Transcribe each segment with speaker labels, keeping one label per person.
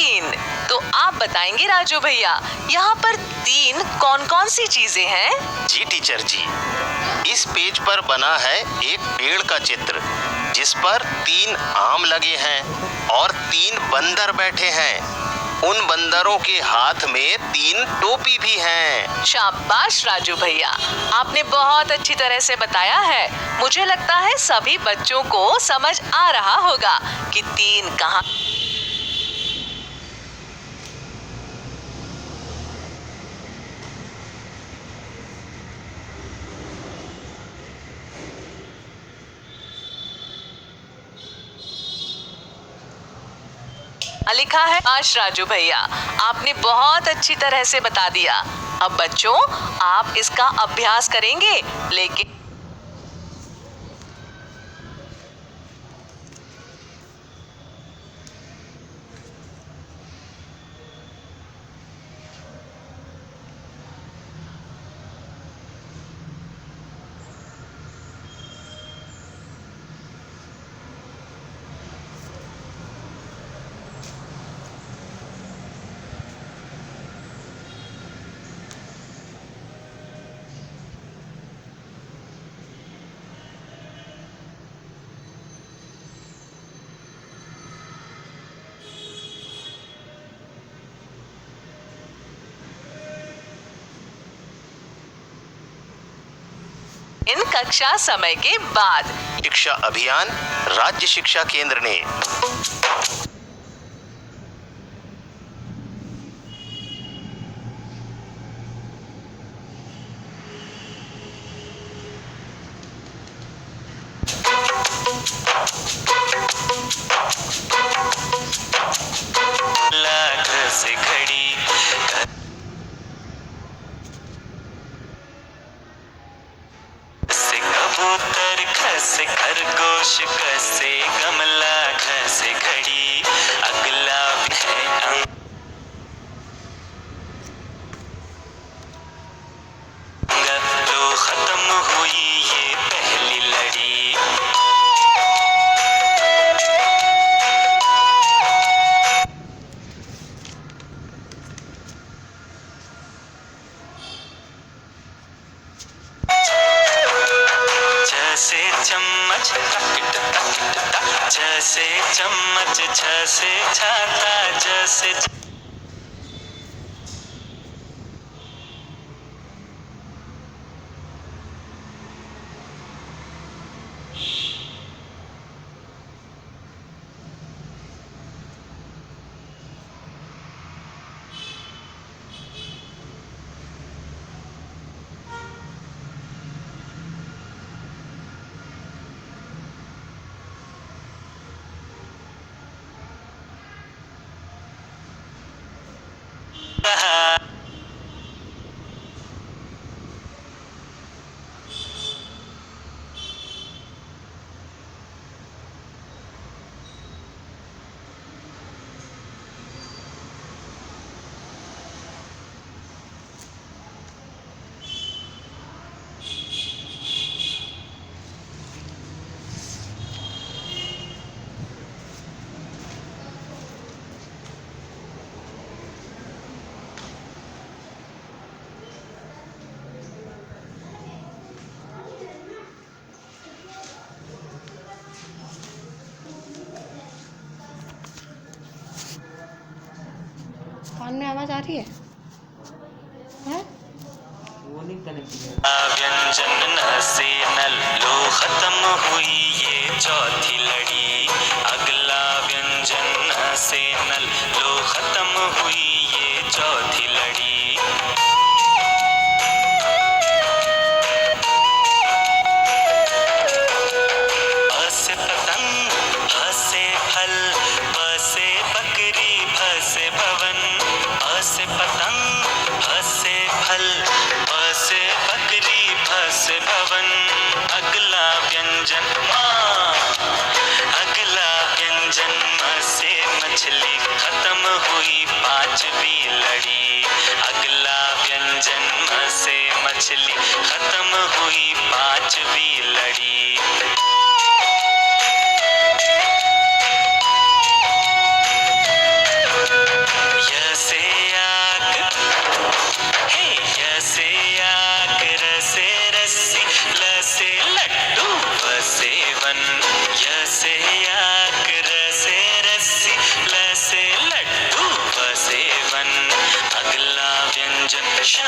Speaker 1: तीन। तो आप बताएंगे राजू भैया, यहाँ पर तीन कौन कौन सी चीजें हैं?
Speaker 2: जी टीचर जी, इस पेज पर बना है एक पेड़ का चित्र जिस पर 3 आम लगे हैं और 3 बंदर बैठे हैं। उन बंदरों के हाथ में 3 टोपी भी हैं।
Speaker 1: शाबाश राजू भैया, आपने बहुत अच्छी तरह से बताया है। मुझे लगता है सभी बच्चों को समझ आ रहा होगा कि तीन कहाँ। लिखा है। आज राजू भैया, आपने बहुत अच्छी तरह से बता दिया। अब बच्चों, आप इसका अभ्यास करेंगे, लेकिन इन कक्षा समय के बाद
Speaker 2: शिक्षा अभियान राज्य शिक्षा केंद्र ने से घड़ी से कबूतर घसे खरगोश घसे गमला घसे घड़ी अगला है तो खत्म हुई ये पहली लड़ी। जैसे चम्मच जैसे चम्मच जैसे छाता जैसे
Speaker 3: कान में आवाज आ रही है?
Speaker 2: व्यंजन न से न लो खत्म हुई ये चौथी लड़ी। अगला व्यंजन न से न लो खत्म हुई ये चौथी लड़ी। अ से पतंग, भ से फल, ब से बकरी, भ से भवन। अ से पतंग, भ से फल, ब से बकरी, भ से भवन। अगला व्यंजन माँ, अगला व्यंजन म से मछली खत्म हुई पांचवी लड़ी। अगला व्यंजन म से मछली खत्म हुई पांचवी लड़ी। श।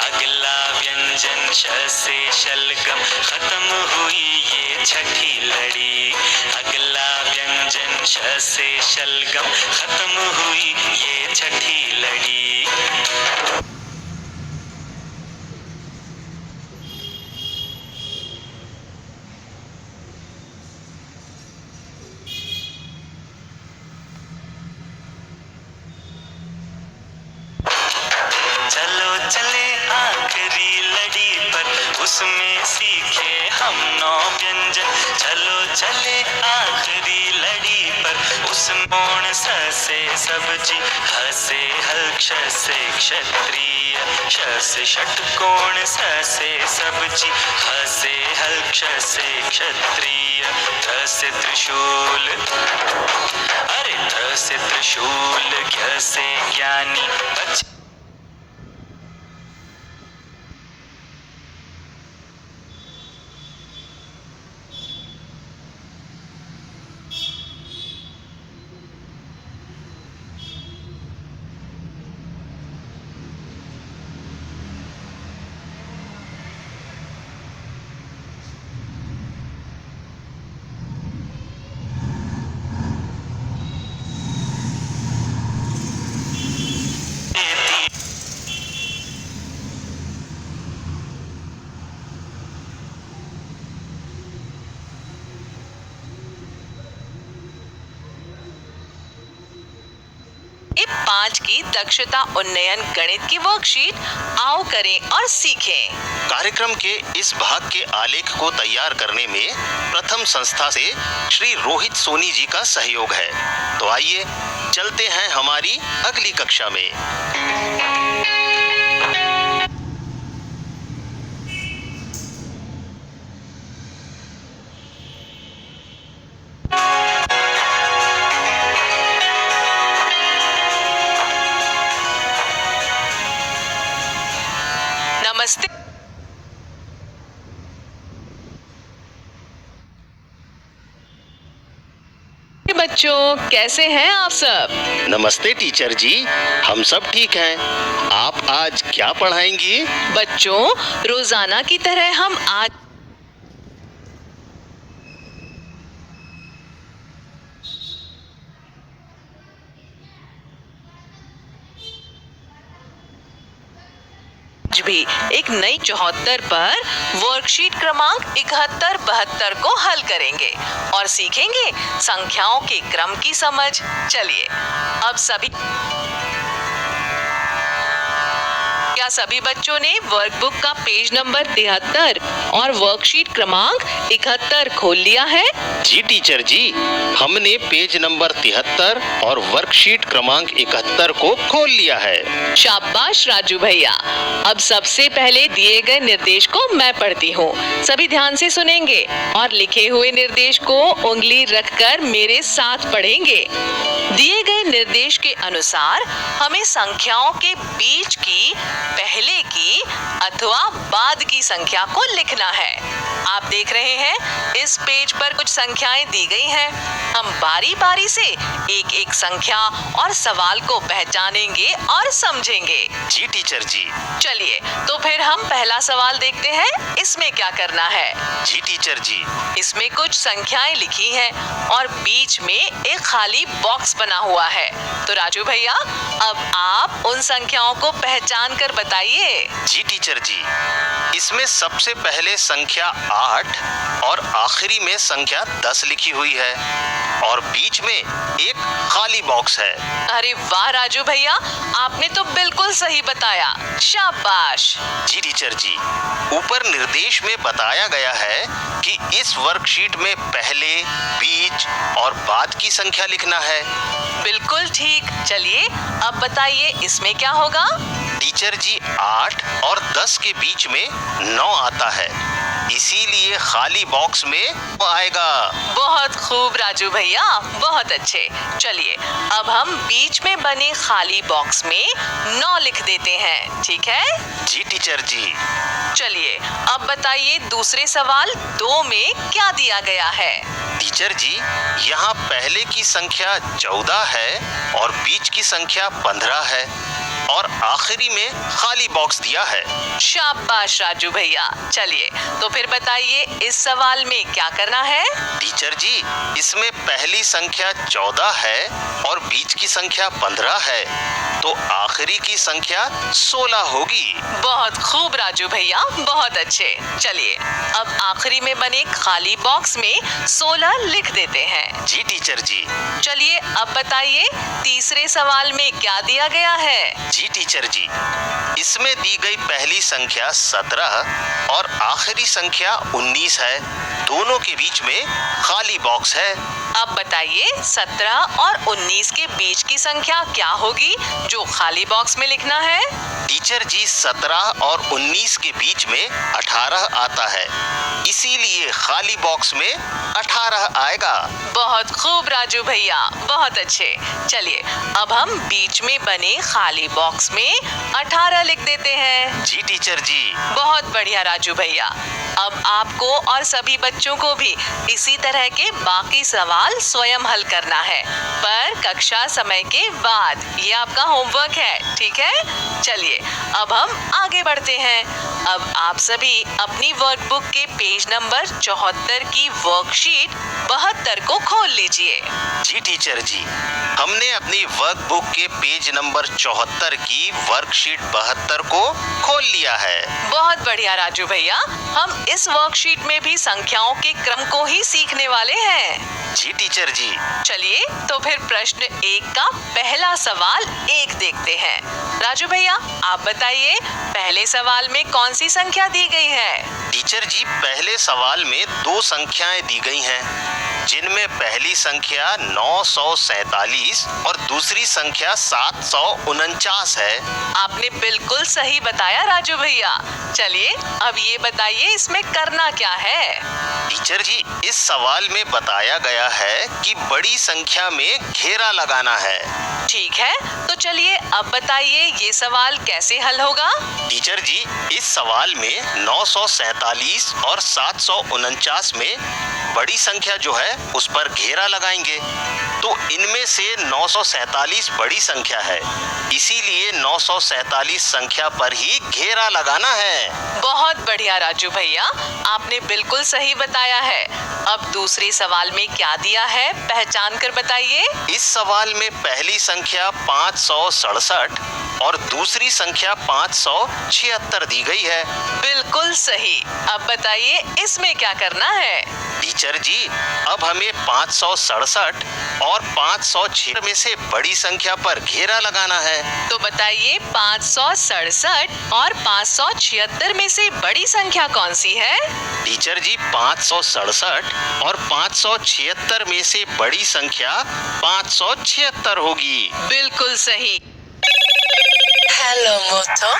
Speaker 2: अगला व्यंजन श से शलगम, खत्म हुई ये छठी लड़ी। अगला व्यंजन श से शलगम, खत्म हुई ये छठी लड़ी। चलो चले आखिरी लड़ी पर, उसमें सीखे हम 9 व्यंजन। चलो चले आखिरी लड़ी पर, उसमें कोण स से सब्जी, ह से हल, क्ष से क्षत्रिय, श से षटकोण, स से सब्जी, ह से हल, क्ष से क्षत्रिय, त्र से त्रिशूल, अरे त्र से त्रिशूल, ज्ञ से ज्ञानी, बच।
Speaker 1: ये 5 की दक्षता उन्नयन गणित की वर्कशीट आओ करें और सीखें।
Speaker 4: कार्यक्रम के इस भाग के आलेख को तैयार करने में प्रथम संस्था से श्री रोहित सोनी जी का सहयोग है। तो आइए चलते हैं हमारी अगली कक्षा में।
Speaker 1: नमस्ते बच्चों, कैसे हैं आप सब?
Speaker 4: नमस्ते टीचर जी, हम सब ठीक हैं। आप आज क्या पढ़ाएंगी?
Speaker 1: बच्चों, रोजाना की तरह हम आज भी एक नई 74 पर वर्कशीट क्रमांक 71-72 को हल करेंगे और सीखेंगे संख्याओं के क्रम की समझ। चलिए अब क्या सभी बच्चों ने वर्कबुक का पेज नंबर 73 और वर्कशीट क्रमांक 71 खोल लिया है?
Speaker 4: जी टीचर जी, हमने पेज नंबर 73 और वर्कशीट क्रमांक 71 को खोल लिया है।
Speaker 1: शाबाश राजू भैया। अब सबसे पहले दिए गए निर्देश को मैं पढ़ती हूँ। सभी ध्यान से सुनेंगे और लिखे हुए निर्देश को उंगली रखकर मेरे साथ पढ़ेंगे। दिए गए निर्देश के अनुसार हमें संख्याओं के बीच की, पहले की अथवा बाद की संख्या को लिखना है। आप देख रहे हैं इस पेज पर कुछ संख्याएं दी गई हैं। हम बारी बारी से एक एक संख्या और सवाल को पहचानेंगे और समझेंगे।
Speaker 4: जी टीचर जी।
Speaker 1: चलिए तो फिर हम पहला सवाल देखते हैं। इसमें क्या करना है?
Speaker 4: जी टीचर जी।
Speaker 1: इसमें कुछ संख्याएं लिखी हैं और बीच में एक खाली बॉक्स बना हुआ है। तो राजू भैया, अब आप उन संख्याओं को पहचान कर बताइए।
Speaker 4: जी टीचर जी, इसमें सबसे पहले संख्या 8 और आखिरी में संख्या 10 लिखी हुई है और बीच में एक खाली बॉक्स है।
Speaker 1: अरे वाह राजू भैया, आपने तो बिल्कुल सही बताया। शाबाश।
Speaker 4: जी टीचर जी, ऊपर निर्देश में बताया गया है कि इस वर्कशीट में पहले, बीच और बाद की संख्या लिखना है।
Speaker 1: बिल्कुल ठीक। चलिए अब बताइए इसमें क्या होगा?
Speaker 4: टीचर जी, 8 और 10 के बीच में 9 आता है, इसीलिए खाली बॉक्स में वो आएगा।
Speaker 1: बहुत खूब राजू भैया, बहुत अच्छे। चलिए अब हम बीच में बने खाली बॉक्स में 9 लिख देते हैं, ठीक है?
Speaker 4: जी टीचर जी।
Speaker 1: चलिए अब बताइए दूसरे सवाल 2 में क्या दिया गया है?
Speaker 4: टीचर जी, यहाँ पहले की संख्या 14 है और बीच की संख्या 15 है और आखिरी में खाली बॉक्स दिया है।
Speaker 1: शाबाश राजू भैया। चलिए तो फिर बताइए इस सवाल में क्या करना है?
Speaker 4: टीचर जी, इसमें पहली संख्या 14 है और बीच की संख्या 15 है, तो आखिरी की संख्या 16 होगी।
Speaker 1: बहुत खूब राजू भैया, बहुत अच्छे। चलिए अब आखिरी में बने खाली बॉक्स में 16 लिख देते हैं।
Speaker 4: जी टीचर जी।
Speaker 1: चलिए अब बताइए तीसरे सवाल में क्या दिया गया है?
Speaker 4: जी टीचर जी, इसमें दी गई पहली संख्या 17 और आखिरी संख्या 19 है, दोनों के बीच में खाली बॉक्स है।
Speaker 1: अब बताइए 17 और 19 के बीच की संख्या क्या होगी जो खाली बॉक्स में लिखना है?
Speaker 4: टीचर जी, 17 और 19 के बीच में 18 आता है, इसीलिए खाली बॉक्स में 18 आएगा।
Speaker 1: बहुत खूब राजू भैया, बहुत अच्छे। चलिए अब हम बीच में बने खाली बॉक्स में 18 लिख देते हैं।
Speaker 4: जी टीचर जी।
Speaker 1: बहुत बढ़िया राजू भैया। अब आपको और सभी बच्चों को भी इसी तरह के बाकी सवाल स्वयं हल करना है, पर कक्षा समय के बाद। ये आपका होमवर्क है, ठीक है? चलिए अब हम आगे बढ़ते हैं। अब आप सभी अपनी वर्कबुक के पेज नंबर 74 की वर्कशीट 72 को खोल लीजिए।
Speaker 4: जी टीचर जी, हमने अपनी वर्कबुक के पेज नंबर 74 की वर्कशीट 72 को खोल लिया है।
Speaker 1: बहुत बढ़िया राजू भैया, हम इस वर्कशीट में भी संख्याओं के क्रम को ही सीखने वाले हैं।
Speaker 4: जी टीचर जी।
Speaker 1: चलिए तो फिर प्रश्न 1 का पहला सवाल 1 देखते हैं। राजू भैया आप बताइए पहले सवाल में कौन सी संख्या दी गई है?
Speaker 4: टीचर जी, पहले सवाल में 2 संख्याएं दी गई हैं, जिनमें पहली संख्या 947 और दूसरी संख्या 749 है।
Speaker 1: आपने बिल्कुल सही बताया राजू भैया। चलिए अब ये बताइए इसमें करना क्या है?
Speaker 4: टीचर जी, इस सवाल में बताया गया है कि बड़ी संख्या में घेरा लगाना है।
Speaker 1: ठीक है, तो चलिए अब बताइए ये सवाल कैसे हल होगा?
Speaker 4: टीचर जी, इस सवाल में 947 और 749 में बड़ी संख्या जो है उस पर घेरा लगाएंगे, तो इनमें से 947 बड़ी संख्या है, इसीलिए 947 संख्या पर ही घेरा लगाना है।
Speaker 1: बहुत बढ़िया राजू भैया, आपने बिल्कुल सही बताया है। अब दूसरे सवाल में क्या दिया है पहचान कर बताइए।
Speaker 4: इस सवाल में पहली संख्या 567 और दूसरी संख्या 576 दी गई है।
Speaker 1: बिल्कुल सही। अब बताइए इसमें क्या करना है?
Speaker 4: टीचर जी, अब हमें 567 और 506 में से बड़ी संख्या पर घेरा लगाना है।
Speaker 1: तो बताइए 567 और 576 में से बड़ी संख्या कौन सी है?
Speaker 4: टीचर जी, 567 और 576 में से बड़ी संख्या 576 होगी।
Speaker 1: बिल्कुल सही। हेलो मोटो।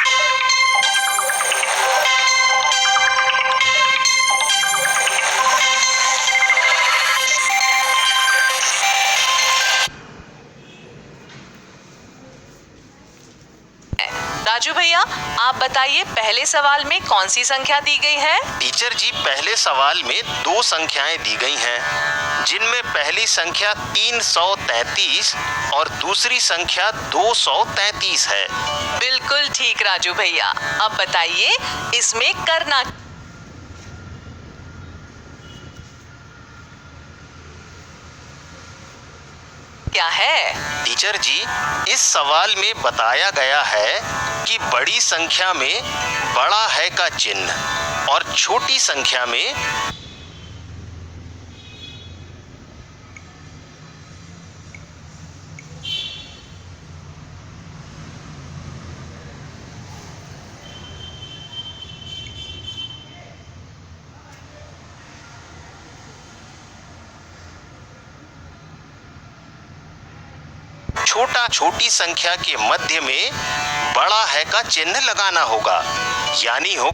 Speaker 1: राजू भैया आप बताइए पहले सवाल में कौन सी संख्या दी गई है?
Speaker 4: टीचर जी, पहले सवाल में 2 संख्याएं दी गई हैं, जिनमें पहली संख्या 333 और दूसरी संख्या 233 है।
Speaker 1: बिल्कुल ठीक राजू भैया। अब बताइए इसमें करना क्या है?
Speaker 4: टीचर जी, इस सवाल में बताया गया है कि बड़ी संख्या में बड़ा है का चिन्ह और छोटी संख्या में छोटी संख्या के मध्य में बड़ा है का चिन्ह लगाना होगा, यानी हो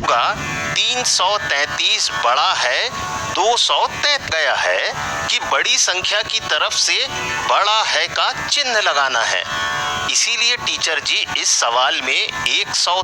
Speaker 4: होगा 333 बड़ा है 233 गया है कि बड़ी संख्या की तरफ से बड़ा है का चिन्ह लगाना है। इसीलिए टीचर जी इस सवाल में 100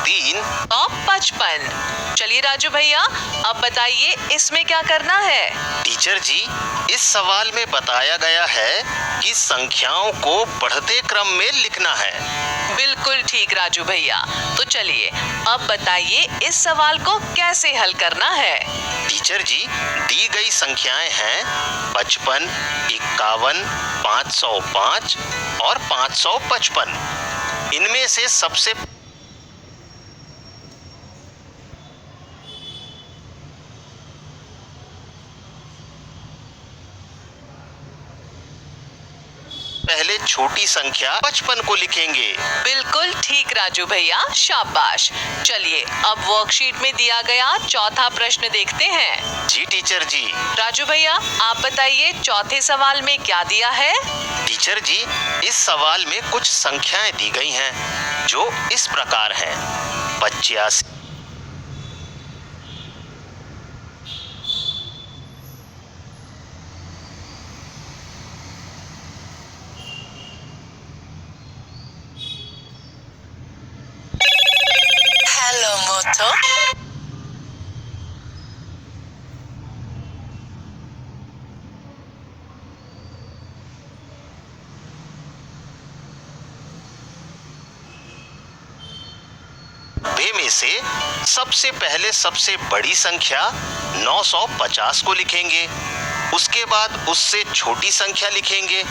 Speaker 4: 3
Speaker 1: और 55। चलिए राजू भैया, अब बताइए इसमें क्या करना है।
Speaker 4: टीचर जी इस सवाल में बताया गया है कि संख्याओं को बढ़ते क्रम में लिखना है।
Speaker 1: बिल्कुल ठीक राजू भैया। तो चलिए अब बताइए इस सवाल को कैसे हल करना है।
Speaker 4: टीचर जी दी गई संख्याएं हैं 55, 51, 505 और 555। इनमें से सबसे पहले छोटी संख्या 55 को लिखेंगे।
Speaker 1: बिल्कुल ठीक राजू भैया, शाबाश। चलिए अब वर्कशीट में दिया गया चौथा प्रश्न देखते हैं।
Speaker 4: जी टीचर जी।
Speaker 1: राजू भैया आप बताइए चौथे सवाल में क्या दिया है।
Speaker 4: टीचर जी इस सवाल में कुछ संख्याएं दी गई हैं जो इस प्रकार हैं 85,
Speaker 1: हेलो मोटो।
Speaker 4: वे में से सबसे पहले सबसे बड़ी संख्या 950 को लिखेंगे। उसके बाद उससे छोटी संख्या लिखेंगे।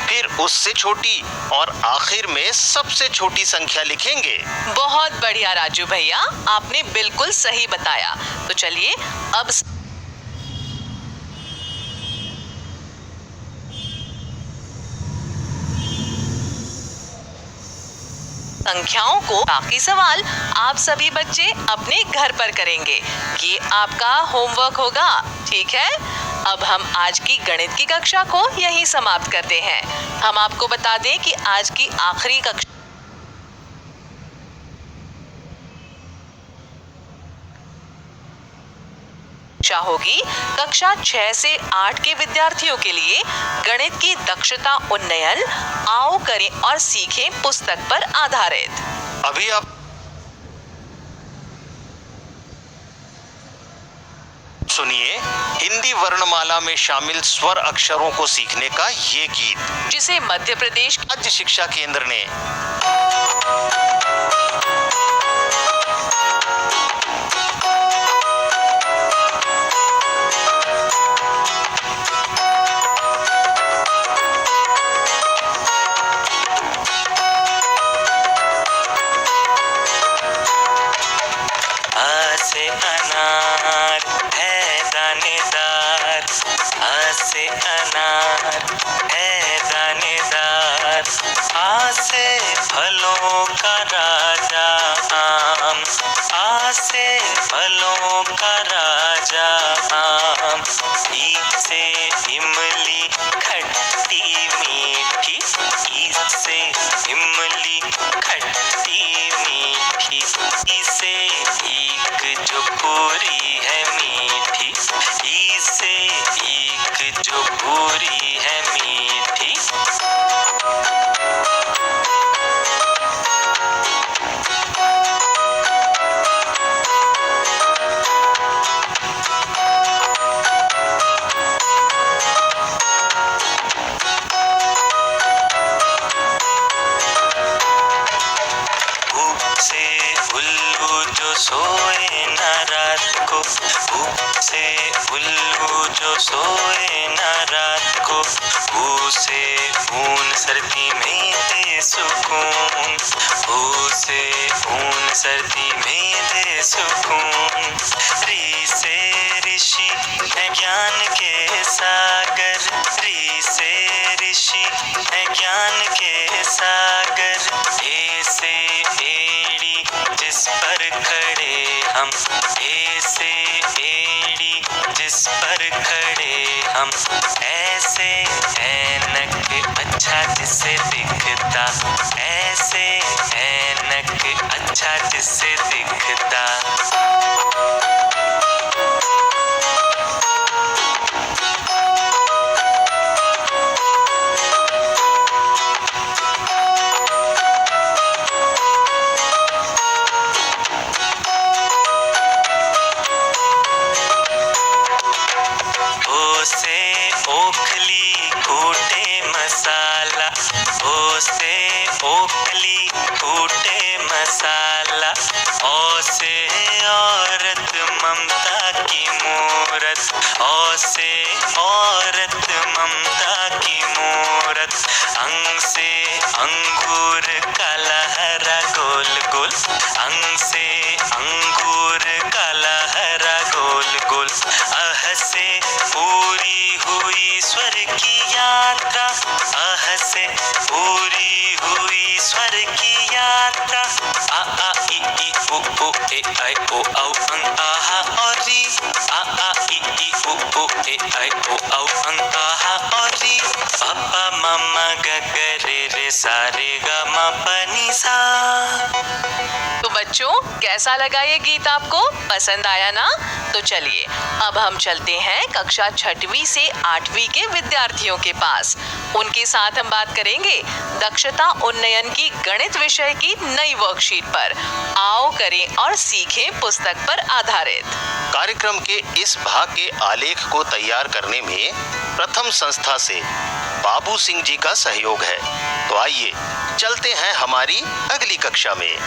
Speaker 4: फिर उससे छोटी और आखिर में सबसे छोटी संख्या लिखेंगे।
Speaker 1: बहुत बढ़िया राजू भैया, आपने बिल्कुल सही बताया। तो चलिए अब संख्याओं को बाकी सवाल आप सभी बच्चे अपने घर पर करेंगे। ये आपका होमवर्क होगा, ठीक है। अब हम आज की गणित की कक्षा को यहीं समाप्त करते हैं। हम आपको बता दें कि आज की आखिरी कक्षा होगी कक्षा 6 से 8 के विद्यार्थियों के लिए गणित की दक्षता उन्नयन आओ करें और सीखें पुस्तक पर आधारित।
Speaker 4: अभी आप सुनिए हिंदी वर्णमाला में शामिल स्वर अक्षरों को सीखने का ये गीत,
Speaker 1: जिसे मध्य प्रदेश
Speaker 4: राज्य शिक्षा केंद्र ने
Speaker 2: अनार है दानेदार, आ से अनार है दानेदार, आ से फलों का राजा आम, आ से फलों का राजा आम, ई से इमली खट्टी मीठी, ई से इमली खट्टी मीठी, ई से ईख जो पूरी है मीठी, ई से ईख जो पूरी है मीठी। भूख से उल्लू जो सोए न रात को, भूख से उल्लू जो सोए न रात को, भू से ऊन सर्दी में दे सुकून, भू से है ज्ञान के सागर, री से ऋषि है ज्ञान के सागर। ए से एड़ी जिस पर खड़े हम, ए से एड़ी जिस पर खड़े हम। ऐसे ऐनक अच्छा जिसे दिखता, ऐसे ऐनक अच्छा जिसे दिखता। ओ से ओखली कूटे मसाला, ओ से ओखली कूटे मसाला। औ से औरत ममता की मूरत, औ से औरत ममता की मूरत। अंग से अंगूर काला हरा गोल गोल, अंग से अंगूर काला हरा गोल गोल। अह से पूरी हुई स्वर की यात्रा, अह से पूरी हुई स्वर की यात्रा। आ आ ई ई उ उ ए ऐ ओ औ अं आहा और री, आ आ ई ई उ उ ए ऐ ओ औ अं आहा और री। पापा मामा ग ग रे रे सा रे ग म प नि सा।
Speaker 1: तो बच्चों, कैसा लगा ये गीत आपको? पसंद आया ना? तो चलिए अब हम चलते हैं कक्षा 6वीं से 8वीं के विद्यार्थियों के पास। उनके साथ हम बात करेंगे दक्षता उन्नयन की गणित विषय की नई वर्कशीट पर। आओ करें और सीखें पुस्तक पर आधारित।
Speaker 4: कार्यक्रम के इस भाग के आलेख को तैयार करने में प्रथम संस्था से बाबू सिंह जी का सहयोग है। तो आइए चलते हैं हमारी अगली कक्षा में।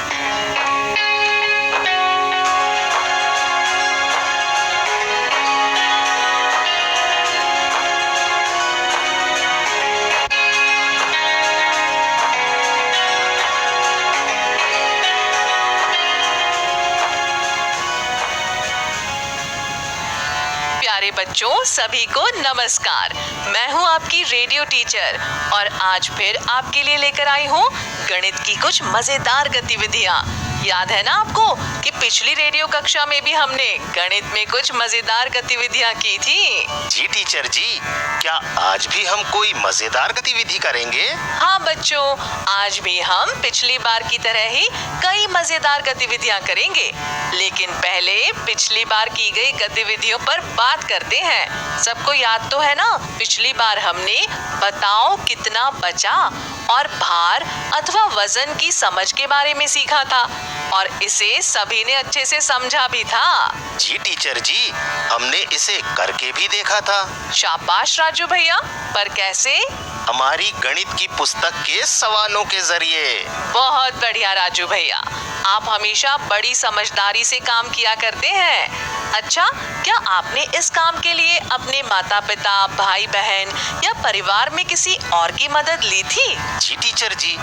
Speaker 1: प्यारे बच्चों, सभी को नमस्कार। मैं हूं आपकी रेडियो टीचर और आज फिर आपके लिए लेकर आई हूं गणित की कुछ मजेदार गतिविधियां। याद है ना आपको कि पिछली रेडियो कक्षा में भी हमने गणित में कुछ मजेदार गतिविधियां की थी?
Speaker 4: जी टीचर जी, क्या आज भी हम कोई मजेदार गतिविधि करेंगे?
Speaker 1: हाँ बच्चों, आज भी हम पिछली बार की तरह ही कई मजेदार गतिविधियां करेंगे। लेकिन पहले पिछली बार की गई गतिविधियों पर बात करते हैं। सबको याद तो है ना, पिछली बार हमने बताओ कितना बचा और भार अथवा वजन की समझ के बारे में सीखा था और इसे सभी ने अच्छे से समझा भी था।
Speaker 4: जी टीचर जी, हमने इसे करके भी देखा था।
Speaker 1: शाबाश राजू भैया, पर कैसे?
Speaker 4: हमारी गणित की पुस्तक के सवालों के जरिए।
Speaker 1: बहुत बढ़िया राजू भैया, आप हमेशा बड़ी समझदारी से काम किया करते हैं। अच्छा, क्या आपने इस काम के लिए अपने माता पिता, भाई बहन या परिवार में किसी और की मदद ली थी?
Speaker 4: जी टीचर जी,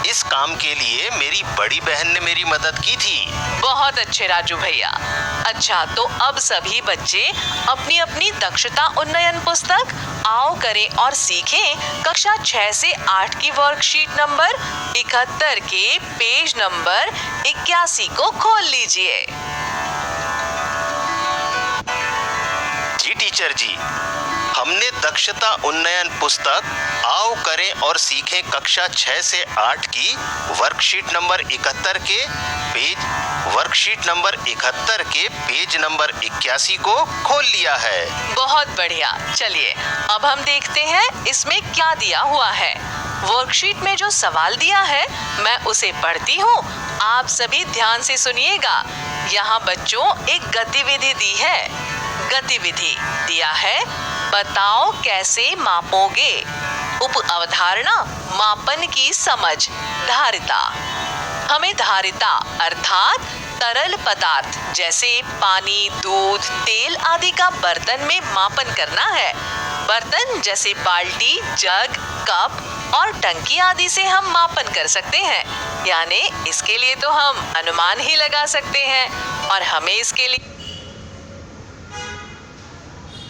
Speaker 4: इस काम के लिए मेरी बड़ी बहन ने मेरी मदद की थी।
Speaker 1: बहुत अच्छे राजू भैया। अच्छा, तो अब सभी बच्चे अपनी अपनी दक्षता उन्नयन पुस्तक आओ करें और सीखें कक्षा 6 से 8 की वर्कशीट नंबर 71 के पेज नंबर 81 को खोल लीजिए।
Speaker 4: जी टीचर जी, हमने दक्षता उन्नयन पुस्तक आओ करें और सीखें कक्षा 6 से 8 की वर्कशीट नंबर 71 के पेज नंबर 81 को खोल लिया है।
Speaker 1: बहुत बढ़िया। चलिए अब हम देखते हैं इसमें क्या दिया हुआ है। वर्कशीट में जो सवाल दिया है मैं उसे पढ़ती हूँ, आप सभी ध्यान से सुनिएगा। यहाँ बच्चों एक गतिविधि दी है। गतिविधि दिया है, बताओ कैसे मापोगे। उप अवधारणा, मापन की समझ, धारिता। हमें धारिता अर्थात तरल पदार्थ जैसे पानी, दूध, तेल आदि का बर्तन में मापन करना है। बर्तन जैसे बाल्टी, जग, कप और टंकी आदि से हम मापन कर सकते हैं। यानी इसके लिए तो हम अनुमान ही लगा सकते हैं और हमें इसके लिए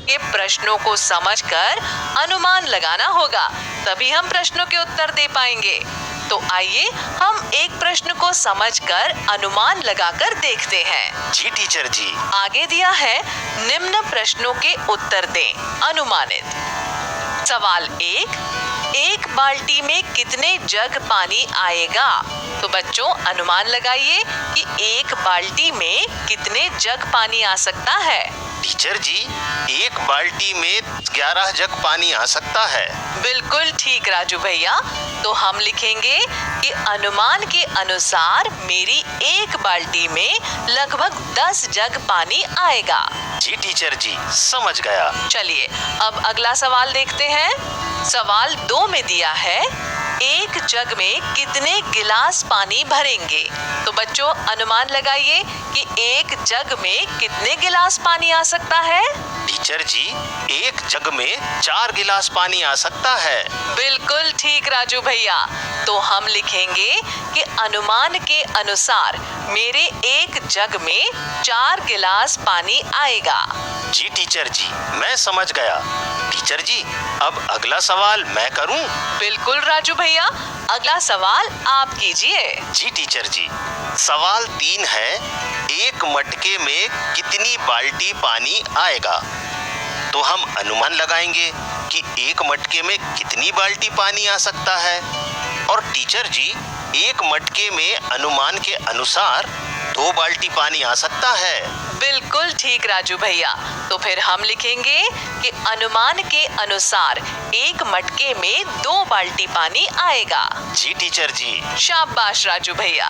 Speaker 1: के प्रश्नों को समझकर अनुमान लगाना होगा, तभी हम प्रश्नों के उत्तर दे पाएंगे। तो आइए हम एक प्रश्न को समझकर अनुमान लगाकर देखते हैं।
Speaker 4: जी टीचर जी।
Speaker 1: आगे दिया है, निम्न प्रश्नों के उत्तर दें। अनुमानित। सवाल 1 बाल्टी में कितने जग पानी आएगा? तो बच्चों अनुमान लगाइए कि 1 बाल्टी में कितने जग पानी आ सकता है।
Speaker 4: टीचर जी, 1 बाल्टी में 11 जग पानी आ सकता है।
Speaker 1: बिल्कुल ठीक राजू भैया। तो हम लिखेंगे कि अनुमान के अनुसार मेरी 1 बाल्टी में लगभग 10 जग पानी आएगा।
Speaker 4: जी टीचर जी, समझ गया।
Speaker 1: चलिए अब अगला सवाल देखते हैं। सवाल 2 में दिया है, 1 जग में कितने गिलास पानी भरेंगे? तो बच्चों अनुमान लगाइए कि 1 जग में कितने गिलास पानी आ सकता है।
Speaker 4: टीचर जी, 1 जग में 4 गिलास पानी आ सकता है।
Speaker 1: बिल्कुल ठीक राजू भैया। तो हम लिखेंगे कि अनुमान के अनुसार मेरे 1 जग में 4 गिलास पानी आएगा।
Speaker 4: जी टीचर जी, मैं समझ गया। टीचर जी, अब अगला सवाल मैं करूं?
Speaker 1: बिल्कुल राजू भैया, अगला सवाल आप कीजिए।
Speaker 4: जी टीचर जी, सवाल 3 है, 1 मटके में कितनी बाल्टी पानी आएगा? तो हम अनुमान लगाएंगे कि 1 मटके में कितनी बाल्टी पानी आ सकता है। और टीचर जी, 1 मटके में अनुमान के अनुसार 2 बाल्टी पानी आ सकता है।
Speaker 1: बिल्कुल ठीक राजू भैया। तो फिर हम लिखेंगे कि अनुमान के अनुसार 1 मटके में 2 बाल्टी पानी आएगा।
Speaker 4: जी टीचर जी।
Speaker 1: शाबाश राजू भैया,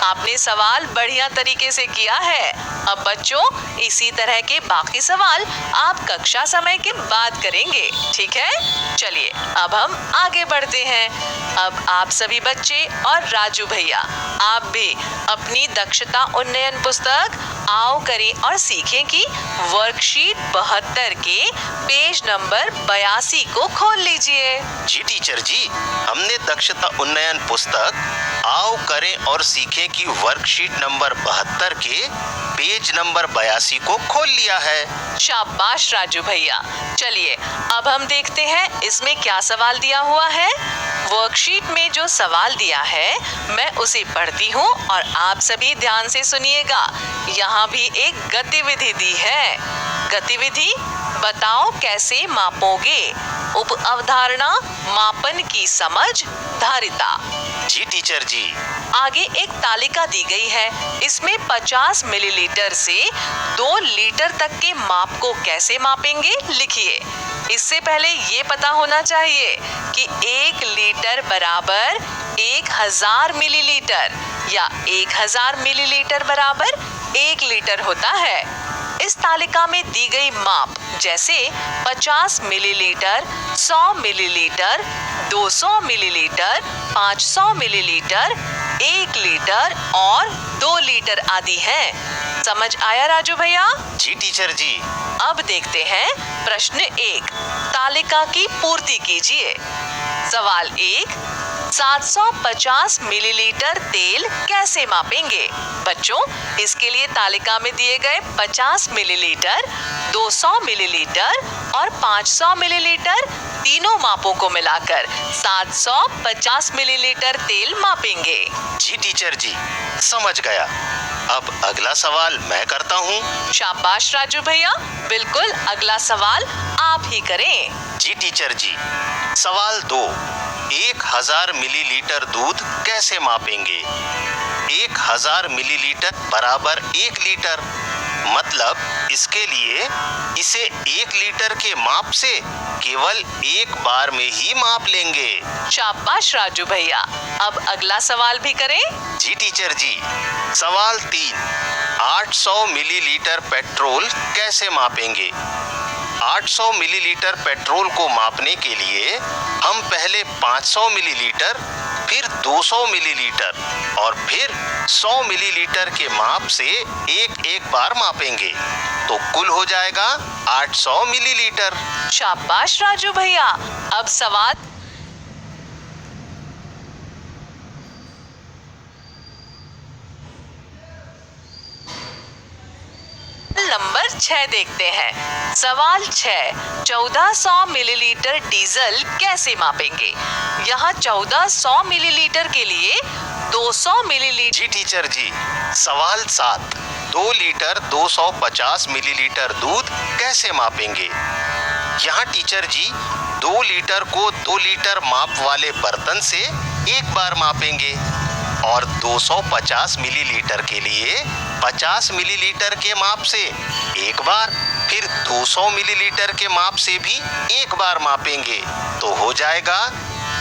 Speaker 1: आपने सवाल बढ़िया तरीके से किया है। अब बच्चों इसी तरह के बाकी सवाल आप कक्षा समय के बाद करेंगे, ठीक है? चलिए अब हम आगे बढ़ते हैं। अब आप सभी बच्चे और राजू भैया, आप भी अपनी दक्षता उन्नयन पुस्तक आओ करें और सीखें की वर्कशीट 72 के पेज नंबर 82 को खोल लीजिए।
Speaker 4: जी टीचर जी, हमने दक्षता उन्नयन पुस्तक आओ करें और सीखें की वर्कशीट नंबर 72 के पेज नंबर 82 को खोल लिया है।
Speaker 1: शाबाश राजू भैया। चलिए अब हम देखते हैं इसमें क्या सवाल दिया हुआ है। वर्कशीट में जो सवाल दिया है मैं उसे पढ़ती हूँ और आप सभी ध्यान से सुनिएगा। यहाँ भी एक गतिविधि दी है। गतिविधि, बताओ कैसे मापोगे? उप अवधारणा, मापन की समझ, धारिता।
Speaker 4: जी टीचर जी।
Speaker 1: आगे एक तालिका दी गई है। इसमें 50 मिलीलीटर से 2 लीटर तक के माप को कैसे मापेंगे, लिखिए। इससे पहले ये पता होना चाहिए कि 1 लीटर बराबर 1000 मिलीलीटर या 1000 मिलीलीटर बराबर 1 लीटर होता है। इस तालिका में दी गई माप जैसे 50 millilitre, 100 millilitre, 200 millilitre, 500 millilitre, 1 litre और 2 लीटर आदि हैं। समझ आया राजू भैया?
Speaker 4: जी टीचर जी।
Speaker 1: अब देखते हैं प्रश्न 1। तालिका की पूर्ति कीजिए। सवाल 1, 750 मिलीलीटर तेल कैसे मापेंगे? बच्चों इसके लिए तालिका में दिए गए 50 मिलीलीटर, 200 मिलीलीटर और 500 मिलीलीटर तीनों मापों को मिलाकर 750 मिलीलीटर तेल मापेंगे।
Speaker 4: जी टीचर जी, समझ गया। अब अगला सवाल मैं करता हूँ।
Speaker 1: शाबाश राजू भैया, बिल्कुल अगला सवाल आप ही करें।
Speaker 4: जी टीचर जी। सवाल 2, 1000 मिलीलीटर दूध कैसे मापेंगे? 1000 मिलीलीटर बराबर 1 लीटर, मतलब इसके लिए इसे 1 लीटर के माप से केवल एक बार में ही माप लेंगे।
Speaker 1: शाबाश राजू भैया। अब अगला सवाल भी करें।
Speaker 4: जी टीचर जी। सवाल 3, 800 मिलीलीटर पेट्रोल कैसे मापेंगे? 800 मिलीलीटर पेट्रोल को मापने के लिए हम पहले 500 मिलीलीटर, फिर 200 मिलीलीटर और फिर 100 मिलीलीटर के माप से एक बार मापेंगे, तो कुल हो जाएगा 800 मिलीलीटर।
Speaker 1: शाबाश राजू भैया। अब सवाल नंबर 6 देखते हैं। सवाल 6, 1400 मिलीलीटर डीजल कैसे मापेंगे? यहाँ 1400 मिलीलीटर के लिए 200 मिलीलीटर।
Speaker 4: जी टीचर जी। सवाल 7, 2 लीटर 250 मिलीलीटर दूध कैसे मापेंगे? यहाँ टीचर जी 2 लीटर को 2 लीटर माप वाले बर्तन से एक बार मापेंगे और 250 मिलीलीटर के लिए 50 मिलीलीटर के माप से एक बार, फिर 200 मिलीलीटर के माप से भी एक बार मापेंगे तो हो जाएगा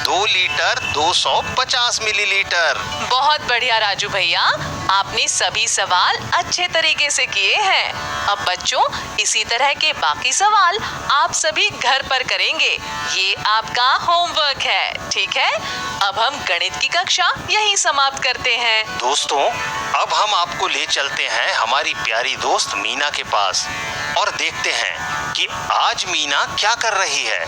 Speaker 4: 2 लीटर 250 मिलीलीटर।
Speaker 1: बहुत बढ़िया राजू भैया, आपने सभी सवाल अच्छे तरीके से किए हैं। अब बच्चों, इसी तरह के बाकी सवाल आप सभी घर पर करेंगे। ये आपका होमवर्क है, ठीक है? अब हम गणित की कक्षा यहीं समाप्त करते हैं।
Speaker 4: दोस्तों, अब हम आपको ले चलते हैं हमारी प्यारी दोस्त मीना के पास और देखते हैं कि आज मीना क्या कर रही है।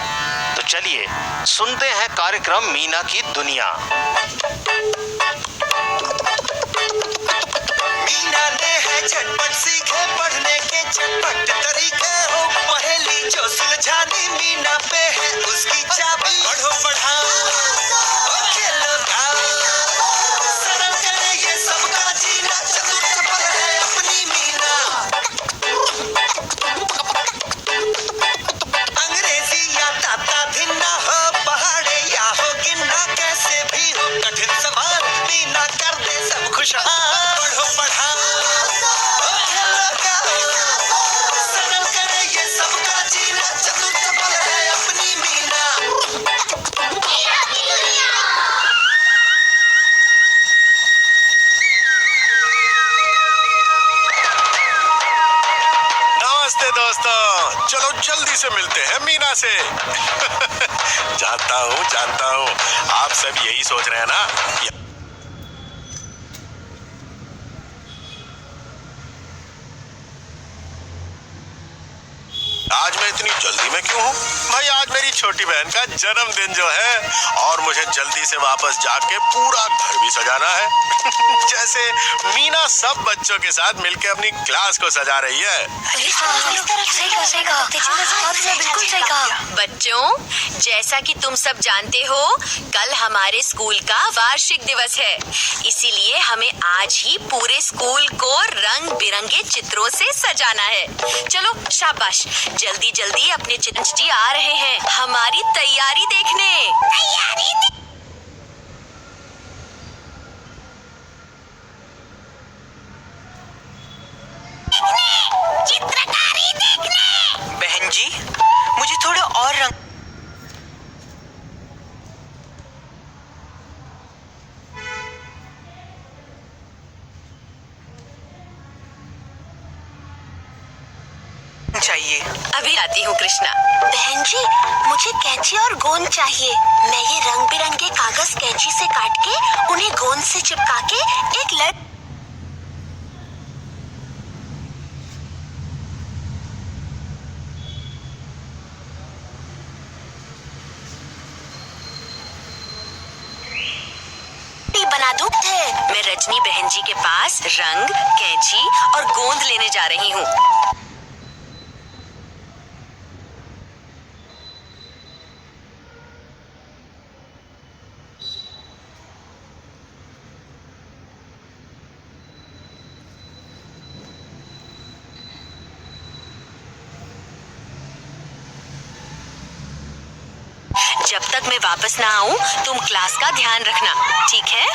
Speaker 4: तो चलिए सुनते हैं कार्यक्रम मीना की दुनिया।
Speaker 2: मीना ने है झटपट सीखे पढ़ने के झटपट तरीके हो, पहेली जो सुलझानी मीना पे है उसकी चाबी। पढ़ो पढ़ाओ और खेलो गाओ, सरल करे ये सबका जीना, चतुर चपल है अपनी मीना। अंग्रेजी या ताता धिन्ना हो, पहाड़े या हो गिन्ना, कैसे भी हो कठिन सवाल मीना कर दे सब खुशहाल। पढ़ो पढ़ाओ और खेलो गाओ, सरल करे ये सबका जीना, चतुर चपल है अपनी मीना।
Speaker 5: नमस्ते दोस्तों, चलो जल्दी से मिलते हैं मीना से। जानता हूँ आप सब यही सोच रहे हैं ना कि आज मैं इतनी जल्दी में क्यों हूँ? भाई आज मेरी छोटी बहन का जन्मदिन जो है और मुझे जल्दी से वापस जाके पूरा घर भी सजाना है। जैसे मीना सब बच्चों के साथ मिलकर अपनी क्लास को सजा रही है।
Speaker 6: बिल्कुल सही कहा। बच्चों, जैसा कि तुम सब जानते हो, कल हमारे स्कूल का वार्षिक दिवस है। इसीलिए हमें आज ही पूरे स्कूल को रंग बिरंगे चित्रों से सजाना है। चलो शाबाश, जल्दी जल्दी अपने चित्र जी आ रहे हैं हमारी तैयारी देखने।
Speaker 2: चित्रकारी देखने। बहन जी, मुझे थोड़ा और रंग। चाहिए।
Speaker 6: अभी आती हूँ कृष्णा। बहन जी, मुझे कैंची और गोंद चाहिए। मैं ये रंग बिरंगे कागज कैंची से काट के उन्हें गोंद से चिपका के एक लड़ बना दूं। मैं रजनी बहन जी के पास रंग, कैंची और गोंद लेने जा रही हूँ। जब तक मैं वापस ना आऊं, तुम क्लास का ध्यान रखना, ठीक है?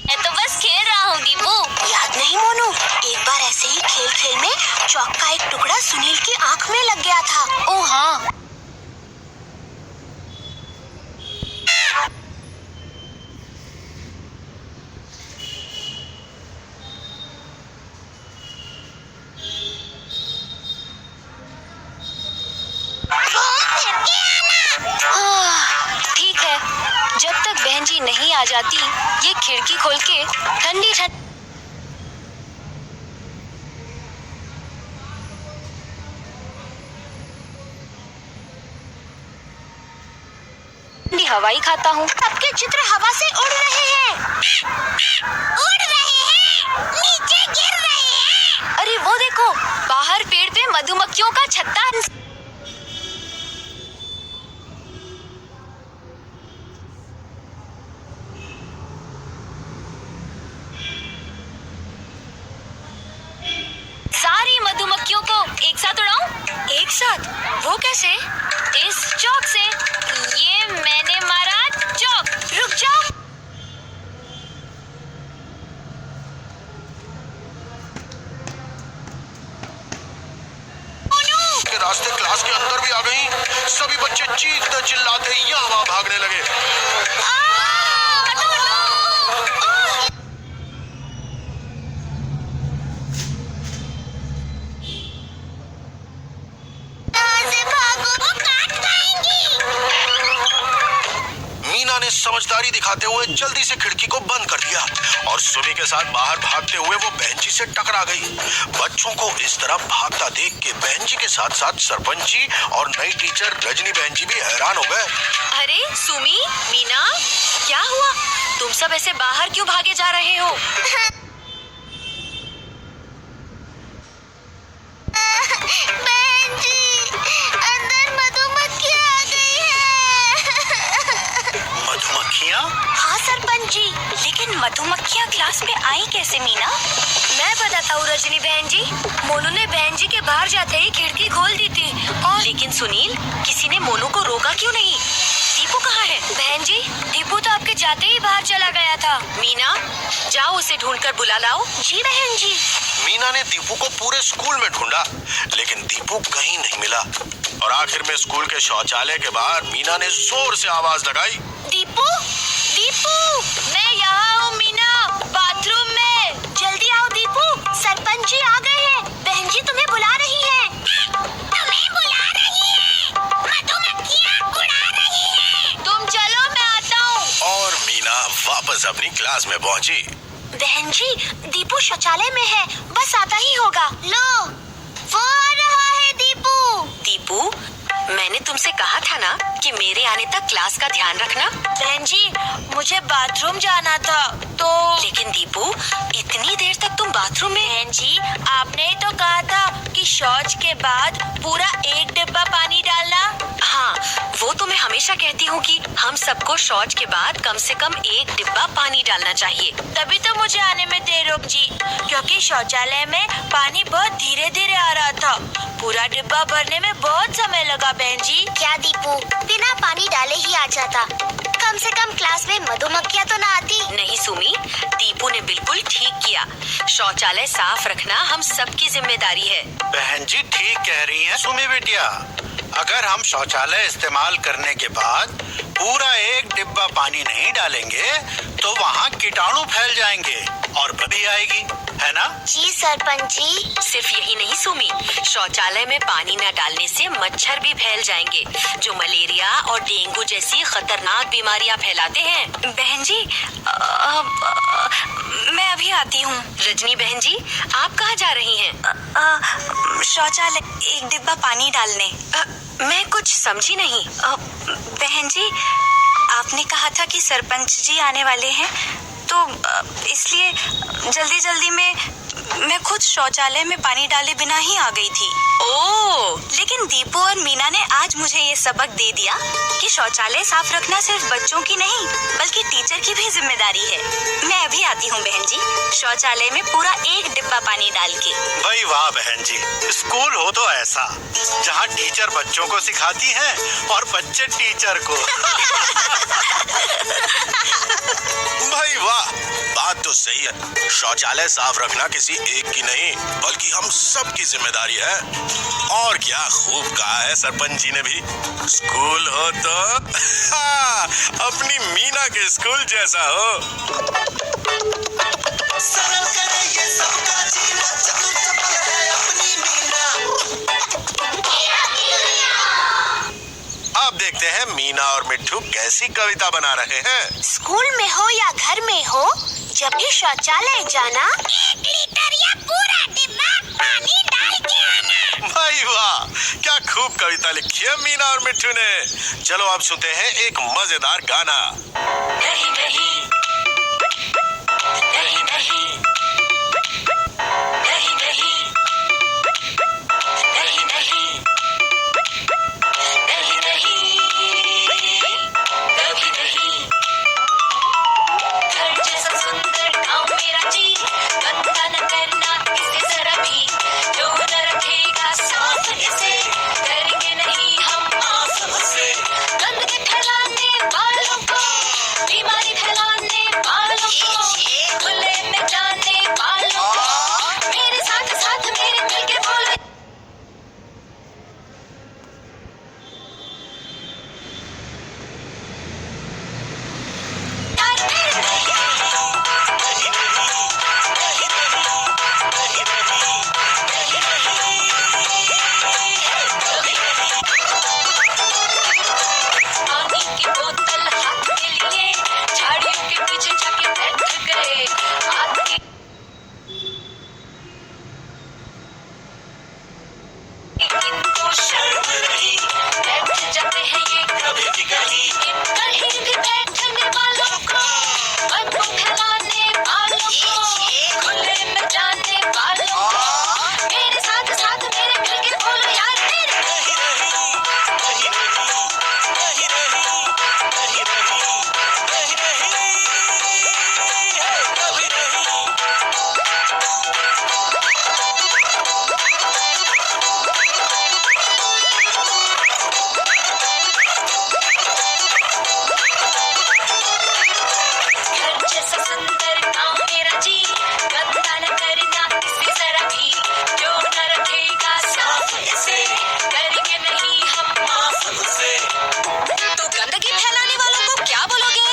Speaker 7: मैं तो बस खेल रहा हूँ दीपू।
Speaker 6: याद नहीं मोनू, एक बार ऐसे ही खेल खेल में चौक का एक टुकड़ा सुनील की आंख में लग गया था।
Speaker 7: ओ हाँ,
Speaker 6: ठीक है, जब तक बहन जी नहीं आ जाती, ये खिड़की खोल के ठंडी ठंडी
Speaker 7: हवा ही खाता हूँ।
Speaker 6: सबके चित्र हवा से उड़ रहे हैं। उड़ रहे हैं, नीचे गिर रहे हैं।
Speaker 7: अरे वो देखो, बाहर पेड़ पे मधुमक्खियों का छत्ता। सारी मधुमक्खियों को एक साथ उड़ाऊं?
Speaker 6: एक साथ? वो कैसे?
Speaker 7: इस चौक से। ये मैंने मारा चौक।
Speaker 6: रुक जाओ।
Speaker 5: के रास्ते क्लास के अंदर भी आ गई। सभी बच्चे चीखते चिल्लाते यहाँ वहाँ भागने लगे। मीना ने समझदारी दिखाते हुए जल्दी से खिड़की को बंद कर दिया और सुमी के साथ बाहर भागते हुए वो बहन जी से टकरा गई। बच्चों को इस तरह भागता देख के बहन जी के साथ साथ सरपंच जी और नई टीचर रजनी बहन जी भी हैरान हो गए।
Speaker 6: अरे सुमी, मीना, क्या हुआ? तुम सब ऐसे बाहर क्यों भागे जा रहे हो?
Speaker 7: बहन जी, अंदर मधुमक्खियाँ आ गई हैं।
Speaker 5: मधुमक्खियाँ?
Speaker 6: हाँ सरपंच जी, लेकिन मधुमक्खियाँ क्लास में आई कैसे मीना? मैं बताता हूँ रजनी बहन जी। मोनू ने बहन जी के बाहर जाते ही खिड़की खोल दी थी और लेकिन सुनील, किसी ने मोनू को रोका क्यों नहीं? दीपू कहाँ है? बहन जी, दीपू तो आपके जाते ही बाहर चला गया था। मीना, जाओ उसे ढूंढकर बुला लाओ। जी बहन जी।
Speaker 5: मीना ने दीपू को पूरे स्कूल में ढूंढा, लेकिन दीपू कहीं नहीं मिला और आखिर में स्कूल के शौचालय के बाहर मीना ने जोर से आवाज लगाई।
Speaker 6: दीपू, दीपू, मैं यहाँ हूँ मीना, बाथरूम में। जल्दी आओ दीपू, सरपंच जी आ गए हैं। बहन जी तुम्हें बुला रही हैं। तुम्हें बुला रही है, मधुमक्खियाँ उड़ा रही है। तुम चलो, मैं आता हूँ।
Speaker 5: और मीना वापस अपनी क्लास में पहुंची।
Speaker 6: बहन जी, दीपू शौचालय में है, बस आता ही होगा। लो, वो आ रहा है दीपू। दीपू, मैंने तुमसे कहा था ना कि मेरे आने तक क्लास का ध्यान रखना। बहन जी, मुझे बाथरूम जाना था तो। लेकिन दीपू, इतनी देर तक तुम बाथरूम में? बहन जी, आपने ही तो कहा था कि शौच के बाद पूरा 1 डिब्बा पानी डालना। हाँ, वो तो मैं हमेशा कहती हूँ कि हम सबको शौच के बाद कम से कम 1 डिब्बा पानी डालना चाहिए। तभी तो मुझे आने में देर हो जी, क्योंकि शौचालय में पानी बहुत धीरे धीरे आ रहा था। पूरा डिब्बा भरने में बहुत समय लगा बहन जी। क्या दीपू, बिना पानी डाले ही आ जाता? कम से कम क्लास में मधुमक्खियाँ तो ना आती। नहीं सुमी, दीपू ने बिल्कुल ठीक किया। शौचालय साफ रखना हम सबकी जिम्मेदारी है।
Speaker 8: बहन जी ठीक कह रही हैं सुमी बेटिया। अगर हम शौचालय इस्तेमाल करने के बाद पूरा 1 डिब्बा पानी नहीं डालेंगे तो वहाँ कीटाणु फैल जाएंगे और बदबू आएगी, है ना?
Speaker 6: जी सरपंच जी। सिर्फ यही नहीं सुमी, शौचालय में पानी न डालने से मच्छर भी फैल जाएंगे, जो मलेरिया और डेंगू जैसी खतरनाक बीमारियां फैलाते हैं। बहन जी, मैं अभी आती हूँ। रजनी बहन जी, आप कहाँ जा रही हैं? शौचालय 1 डिब्बा पानी डालने। मैं कुछ समझी नहीं। बहन जी, आपने कहा था कि सरपंच जी आने वाले हैं, तो इसलिए जल्दी जल्दी में मैं खुद शौचालय में पानी डाले बिना ही आ गई थी। ओह, लेकिन दीपू और मीना ने आज मुझे ये सबक दे दिया कि शौचालय साफ रखना सिर्फ बच्चों की नहीं बल्कि टीचर की भी जिम्मेदारी है। मैं अभी आती हूँ बहन जी, शौचालय में पूरा 1 डिब्बा पानी डाल के।
Speaker 8: भाई वाह बहन जी, स्कूल हो तो ऐसा, जहाँ टीचर बच्चों को सिखाती हैं और बच्चे टीचर को।
Speaker 5: भाई वाह, बात तो सही है। शौचालय साफ रखना किसी एक की नहीं बल्कि हम सब की जिम्मेदारी है। और क्या खूब कहा है सरपंच जी ने भी, स्कूल हो तो अपनी मीना के स्कूल जैसा हो। सरल करे ये सबका जीना, चतुर चपल है अपनी मीना। अब देखते हैं मीना और मिट्ठू कैसी कविता बना रहे हैं।
Speaker 6: स्कूल में हो या घर में हो, जब भी शौचालय जाना 1 लीटर या पूरा डिब्बा पानी डाल के आना।
Speaker 5: भाई वाह, क्या खूब कविता लिखी है मीना और मिट्टू ने। चलो अब सुनते हैं एक मजेदार गाना।
Speaker 6: नहीं नहीं नहीं नहीं नहीं नहीं नहीं नहीं नहीं नहीं कभी नहीं। घर जैसा सुंदर गाँव मेरा जी, गंदा न करना इसे जरा भी, जो न रखेगा साफ इसे करेंगे नहीं हम माफ उसे। गंदगी फैलाने वालों को, बीमारी फैलाने वालों को, खुले में जाने वालों को, मेरे साथ साथ मेरे मिलके बोलो। पानी की बोतल हाथ में लिए, झाड़ियों के पीछे जाके बैठ गए। आगे इनको शर्म नहीं, बैठ जाते हैं ये कभी भी कहीं। कहीं भी बैठने वालों को, बदबू फैलाने वालों को, खुले में जाने वालों को, मेरे साथ साथ मेरे मिलके बोलो यार मेरे। घर जैसा सुंदर गाँव मेरा जी, गंदा न करना इसे जरा भी, जो न रखेगा साफ इसे करेंगे नहीं हम माफ उसे। तो गंदगी फैलाने वालों को क्या बोलोगे?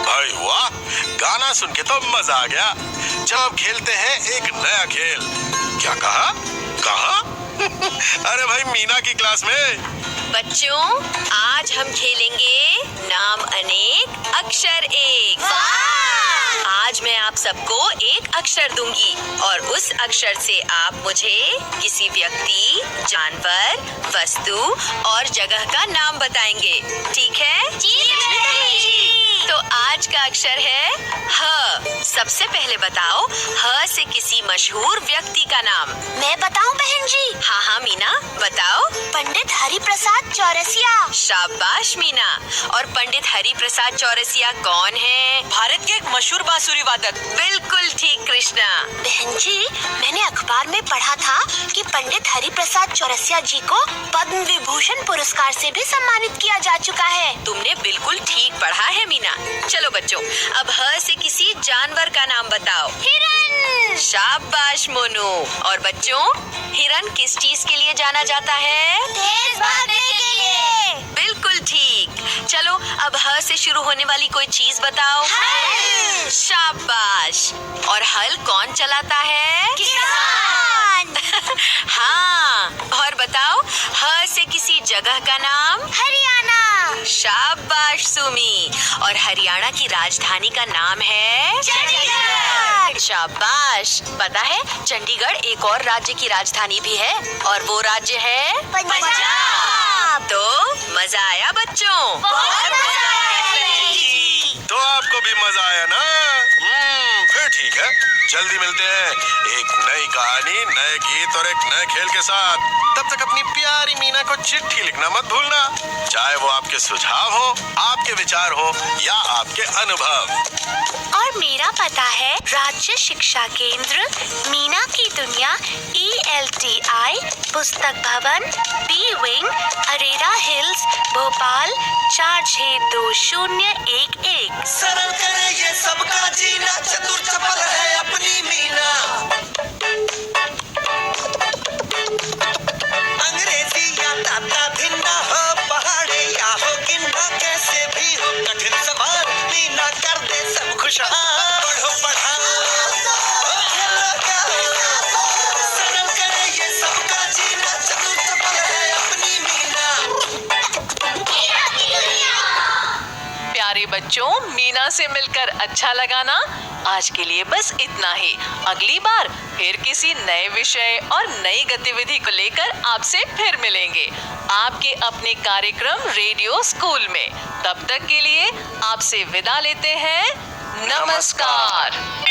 Speaker 5: भाई वाह, गाना सुन के तो मजा आ गया। चलो अब खेलते हैं एक नया खेल। क्या कहा? कहा? अरे भाई मीना की क्लास में।
Speaker 6: बच्चों, आज हम खेलेंगे नाम अनेक अक्षर एक। आज मैं आप सबको एक अक्षर दूंगी और उस अक्षर से आप मुझे किसी व्यक्ति, जानवर, वस्तु और जगह का नाम बताएंगे। ठीक है? जी। तो आज का अक्षर है ह। सबसे पहले बताओ ह से किसी मशहूर व्यक्ति का नाम।
Speaker 7: मैं बताऊं बहन जी?
Speaker 6: हाँ हाँ मीना, बताओ।
Speaker 7: पंडित हरिप्रसाद चौरसिया।
Speaker 6: शाबाश मीना। और पंडित हरिप्रसाद चौरसिया कौन है?
Speaker 1: भारत के एक मशहूर बांसुरी वादक।
Speaker 6: बिल्कुल ठीक कृष्णा।
Speaker 7: बहन जी, मैंने अखबार में पढ़ा था कि पंडित हरिप्रसाद चौरसिया जी को पद्म विभूषण पुरस्कार से भी सम्मानित किया जा चुका है।
Speaker 6: तुमने बिल्कुल ठीक पढ़ा है मीना। चलो बच्चों, अब ह से किसी जानवर का नाम बताओ।
Speaker 7: हिरन।
Speaker 6: शाबाश मोनू। और बच्चों, हिरन किस चीज के लिए जाना जाता है?
Speaker 7: तेज भागने के लिए।
Speaker 6: बिल्कुल ठीक। चलो अब ह से शुरू होने वाली कोई चीज बताओ।
Speaker 7: हल।
Speaker 6: शाबाश। और हल कौन चलाता है?
Speaker 7: किसान।
Speaker 6: हाँ। और बताओ ह से किसी जगह का नाम?
Speaker 7: हरियाणा।
Speaker 6: शाबाश सुमी। और हरियाणा की राजधानी का नाम है?
Speaker 7: चंडीगढ़।
Speaker 6: शाबाश। पता है चंडीगढ़ एक और राज्य की राजधानी भी है और वो राज्य है
Speaker 7: पंजाब।
Speaker 6: तो मजा आया बच्चों?
Speaker 7: बहुत मजा आया बहन जी।
Speaker 5: तो आपको भी मजा आया ना? फिर ठीक है, जल्दी मिलते हैं एक नई कहानी, नए गीत और एक नए खेल के साथ। तब तक अपनी प्यारी मीना को चिट्ठी लिखना मत भूलना, चाहे वो आपके सुझाव हो, आपके विचार हो या आपके अनुभव।
Speaker 7: और मेरा पता है राज्य शिक्षा केंद्र, मीना की दुनिया, ELTI, पुस्तक भवन, B wing, Arera hills, Bhopal 462011।
Speaker 2: सरल करे ये सबका जीना, चतुर चपल है अपनी मीना। अंग्रेजी या ताता भिन्ना हो, पहाड़े या हो गिन्ना, कैसे भी हो कठिन सवाल, मीना कर दे सब खुशहाल। पढ़ो पढ़ाओ, खेलो गाओ, सरल करे ये
Speaker 1: बच्चों, मीना से मिलकर अच्छा लगा ना? आज के लिए बस इतना ही। अगली बार फिर किसी नए विषय और नई गतिविधि को लेकर आपसे फिर मिलेंगे आपके अपने कार्यक्रम रेडियो स्कूल में। तब तक के लिए आपसे विदा लेते हैं। नमस्कार।